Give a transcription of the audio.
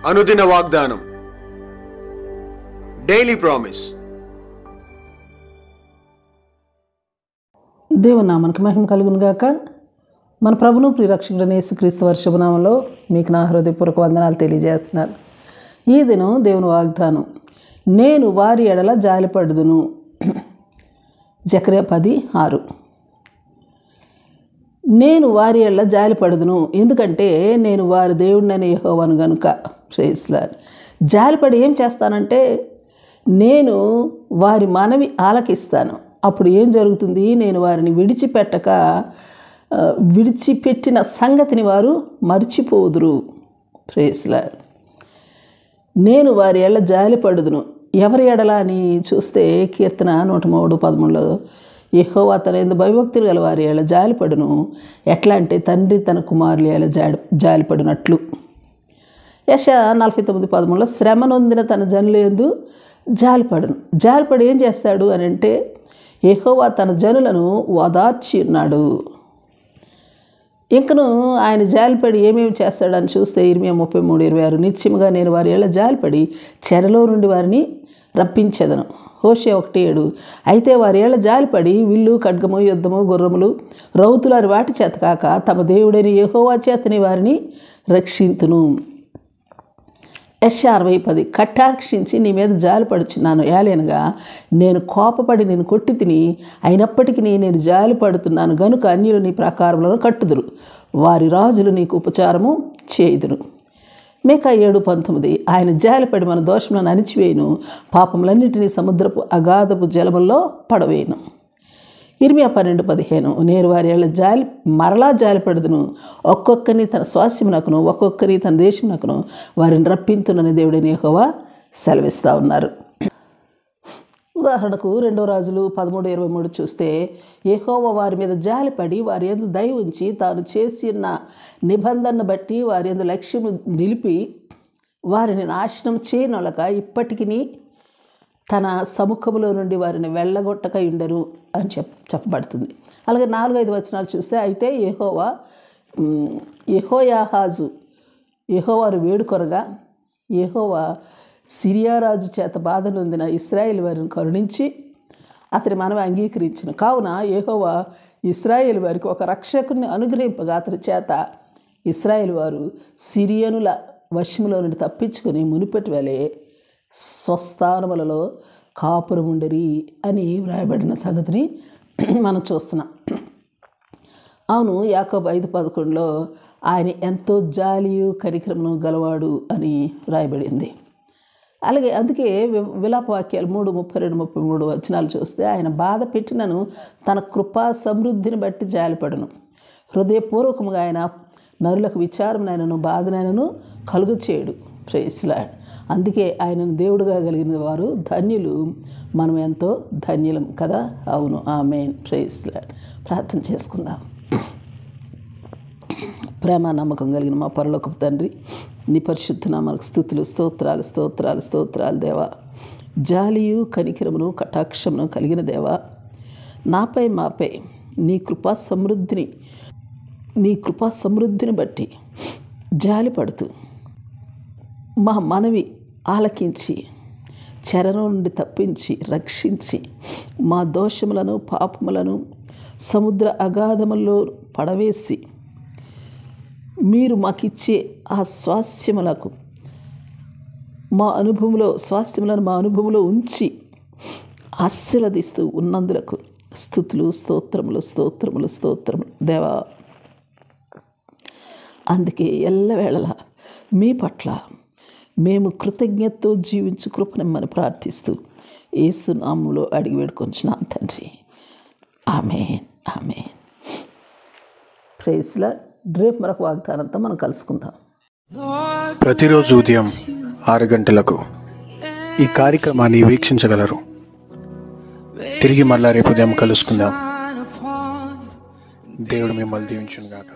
అనుదిన వాగ్దానం, daily promise. దేవుని నామానికి మహిమ కలుగును గాక. మన ప్రభును ప్రియరక్షకుడైన యేసుక్రీస్తు వారి శుభనామంలో మీకు నా హృదయపూర్వక వందనాలు తెలియజేస్తున్నాను. ఈ దినం దేవుని వాగ్దానం, నేను వారి ఎడల జాలిపడుదును. జకర్యా 10:6. నేను వారి ఎడల జాలిపడుదును, ఎందుకంటే నేను వారి దేవుడినని యెహోవాను గనుక. Praise Lord. జాలిపడి ఏం చేస్తానంటే, నేను వారి మనవి ఆలకిస్తాను. అప్పుడు ఏం జరుగుతుంది? నేను వారిని విడిచిపెట్టిన సంగతిని వారు మర్చిపోదురు. Praise lord. నేను వారి ఎడల జాలిపడుదును. ఎవరి ఎడల అని చూస్తే కీర్తన 103:13లో, యెహోవా తన యందు భయభక్తులు గల వారి ఎడల జాలిపడును, ఎట్లా అంటే తండ్రి తన కుమారుల ఎడల జాలిపడినట్లు. యెషయా 49:13లో, శ్రమ నొందిన తన జనుల యందు జాలిపడును. జాలిపడి ఏం చేస్తాడు అని అంటే, యెహోవా తన జనులను ఓదార్చి ఉన్నాడు. ఇంకను ఆయన జాలిపడి ఏమేమి చేస్తాడని చూస్తే ఇర్మియా 33:26, నిశ్చయముగా నేను వారి ఎడల జాలిపడి చెరలో నుండి వారిని రప్పించెదను. హోషేయ 1:7, అయితే వారి ఎడల జాలిపడి విల్లు, ఖడ్గము, యుద్ధము, గుర్రములు, రౌతులు అని వాటి చేత కాక తమ దేవుడైన యెహోవా చేతని వారిని రక్షింతును. యెషయా 60:10, కటాక్షించి నీ మీద జాలిపడుచున్నాను, ఏలైనగా నేను కోపపడి నేను కొట్టి తిని, అయినప్పటికీ నేను జాలిపడుతున్నాను గనుక అన్యులు నీ ప్రాకారములను కట్టుదురు, వారి రాజులు నీకు ఉపచారము చేయుదురు. మీకా 7:19, ఆయన జాలిపడి మన దోషములను అణిచివేయును, పాపములన్నిటినీ సముద్రపు అగాధపు జలముల్లో పడవేయును. ఇర్మియా 12:15, నేను వారి ఎడల మరలా జాలిపడుదును, ఒక్కొక్కరిని తన స్వాస్యమునకును ఒక్కొక్కరి తన దేశమునకును వారిని రప్పింతునని దేవుడైన యెహోవా సెలవిస్తూ ఉన్నారు. ఉదాహరణకు 2 రాజులు 13:23 చూస్తే, యెహోవా వారి మీద జాలిపడి వారి యందు దయ ఉంచి తాను చేసిన నిబంధనను బట్టి వారి యందు లక్ష్యము నిలిపి వారిని నాశనం చేయనొలక ఇప్పటికీ తన సముఖములో నుండి వారిని వెళ్ళగొట్టక ఉండరు అని చెప్పబడుతుంది. అలాగే 4-5 వచనాలు చూస్తే, అయితే యెహోవారు వేడుకొనగా యెహోవా సిరియా రాజు చేత బాధ నొందిన ఇశ్రాయేలు వారిని కరుణించి అతని మనవి అంగీకరించిన కావున యెహోవా ఇశ్రాయేలు వారికి ఒక రక్షకుని అనుగ్రహింపగా అతని చేత ఇశ్రాయేలు వారు సిరియనుల వశములో నుండి తప్పించుకొని మునిపెట్టి వెళ్ళే స్వస్థానములలో కాపురముండరి అని వ్రాయబడిన సంగతిని మనం చూస్తున్నాం. అవును, యాకోబు 5:11లో ఆయన ఎంతో జాలియు కనికరమును గలవాడు అని వ్రాయబడింది. అలాగే అందుకే విలాప వాక్యాలు 3:32-33 వచనాలు చూస్తే, ఆయన బాధ పెట్టినను తన కృపా సమృద్ధిని బట్టి జాలిపడును, హృదయపూర్వకముగా ఆయన నరులకు విచారమునైనను బాధనైనను కలుగు చేయడు. Praise Lord. అందుకే ఆయనను దేవుడుగా కలిగిన వారు ధన్యులు, మనం ఎంతో ధన్యులం కదా. అవును, ఆమేన్. Praise lord. ప్రార్థన చేసుకుందాం. ప్రేమ నమ్మకం కలిగిన మా పరలోకపు తండ్రి, నీ పరిశుద్ధ నామమునకు స్తుతులు, స్తోత్రాలు స్తోత్రాలు స్తోత్రాలు దేవా. జాలియు కనికరమును కటాక్షమును కలిగిన దేవా, మాపై నీ కృపా సమృద్ధిని బట్టి జాలిపడుతూ మా మనవి ఆలకించి చెరలో నుండి తప్పించి రక్షించి మా దోషములను పాపములను సముద్ర అగాధముల్లో పడవేసి మీరు మాకిచ్చే ఆ స్వాస్థ్యములను మా అనుభవంలో ఉంచి ఆశీర్వదిస్తూ ఉన్నందులకు స్తుతులు స్తోత్రములు స్తోత్రములు స్తోత్రములు దేవా. అందుకే ఎల్లవేళలా మీ పట్ల మేము కృతజ్ఞతతో జీవించు కృపనిమ్మని ప్రార్థిస్తూ యేసు నామములో అడిగి వేడుకొంచున్నాం తండ్రి. Amen, amen. Praise Lord. రేపు మరొక వాగ్దానంతో మనం కలుసుకుందాం. ప్రతిరోజు ఉదయం 6 గంటలకు ఈ కార్యక్రమాన్ని వీక్షించగలరు. తిరిగి మళ్ళా రేపు ఉదయం కలుసుకుందాం. దేవుడు మిమ్మల్ని దీవించును గాక.